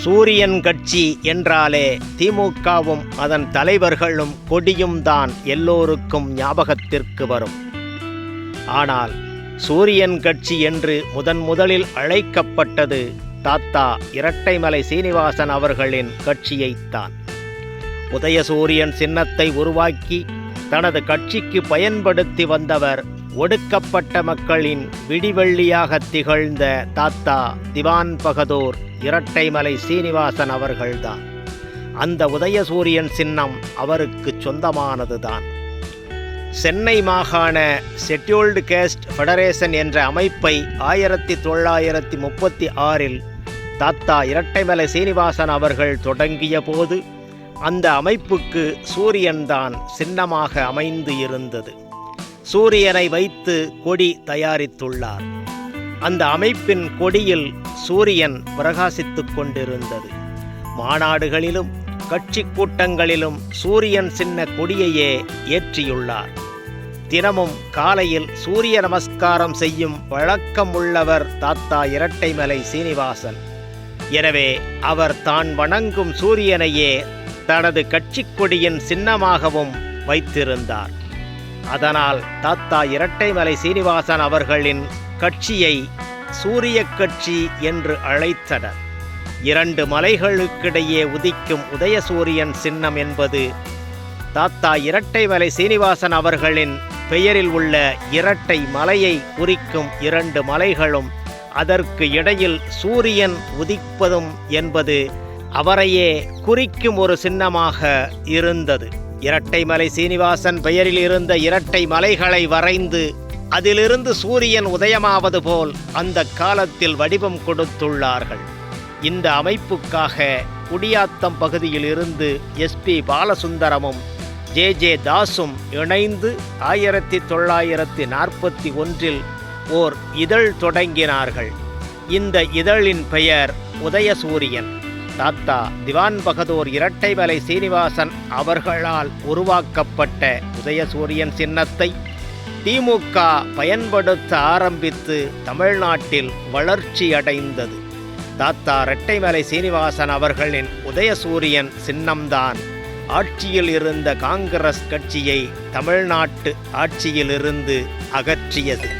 சூரியன் கட்சி என்றாலே திமுகவும் அதன் தலைவர்களும் கொடியும் தான் எல்லோருக்கும் ஞாபகத்திற்கு வரும். ஆனால் சூரியன் கட்சி என்று முதலில் அழைக்கப்பட்டது தாத்தா இரட்டைமலை சீனிவாசன் அவர்களின் கட்சியைத்தான். உதயசூரியன் சின்னத்தை உருவாக்கி தனது கட்சிக்கு பயன்படுத்தி வந்தவர் ஒடுக்கப்பட்ட மக்களின் விடிவெள்ளியாக திகழ்ந்த தாத்தா திவான் பகதூர் இரட்டைமலை சீனிவாசன் அவர்கள்தான். அந்த உதயசூரியன் சின்னம் அவருக்கு சொந்தமானதுதான். சென்னை மாகாண ஷெட்யூல்டு கேஸ்ட் ஃபெடரேஷன் என்ற அமைப்பை 1936 தாத்தா இரட்டைமலை சீனிவாசன் அவர்கள் தொடங்கிய போது அந்த அமைப்புக்கு சூரியன்தான் சின்னமாக அமைந்து இருந்தது. சூரியனை வைத்து கொடி தயாரித்துள்ளார். அந்த அமைப்பின் கொடியில் சூரியன் பிரகாசித்துக் கொண்டிருந்தது. மாநாடுகளிலும் கட்சி கூட்டங்களிலும் சூரியன் சின்ன கொடியையே ஏற்றியுள்ளார். தினமும் காலையில் சூரிய நமஸ்காரம் செய்யும் வழக்கம் உள்ளவர் தாத்தா இரட்டைமலை சீனிவாசன். எனவே அவர் தான் வணங்கும் சூரியனையே தனது கட்சி கொடியின் சின்னமாகவும் வைத்திருந்தார். அதனால் தாத்தா இரட்டைமலை சீனிவாசன் அவர்களின் கட்சியை சூரிய கட்சி என்று அழைத்தனர். 2 மலைகளுக்கிடையே உதிக்கும் உதயசூரியன் சின்னம் என்பது தாத்தா இரட்டைமலை சீனிவாசன் அவர்களின் பெயரில் உள்ள இரட்டை மலையை குறிக்கும் 2 மலைகளும் அதற்கு இடையில் சூரியன் உதிப்பதும் என்பது அவரையே குறிக்கும் ஒரு சின்னமாக இருந்தது. இரட்டைமலை சீனிவாசன் பெயரில் இருந்த இரட்டை மலைகளை வரைந்து அதிலிருந்து சூரியன் உதயமாவது போல் அந்த காலத்தில் வடிவம் கொடுத்துள்ளார்கள். இந்த அமைப்புக்காக குடியாத்தம் பகுதியில் இருந்து SP பாலசுந்தரமும் JJ தாஸும் இணைந்து 1941 ஓர் இதழ் தொடங்கினார்கள். இந்த இதழின் பெயர் உதயசூரியன். தாத்தா திவான் பகதூர் இரட்டைமலை சீனிவாசன் அவர்களால் உருவாக்கப்பட்ட உதயசூரியன் சின்னத்தை திமுக பயன்படுத்த ஆரம்பித்து தமிழ்நாட்டில் வளர்ச்சியடைந்தது. தாத்தா இரட்டைமலை சீனிவாசன் அவர்களின் உதயசூரியன் சின்னம்தான் ஆட்சியில் இருந்த காங்கிரஸ் கட்சியை தமிழ்நாட்டு ஆட்சியிலிருந்து அகற்றியது.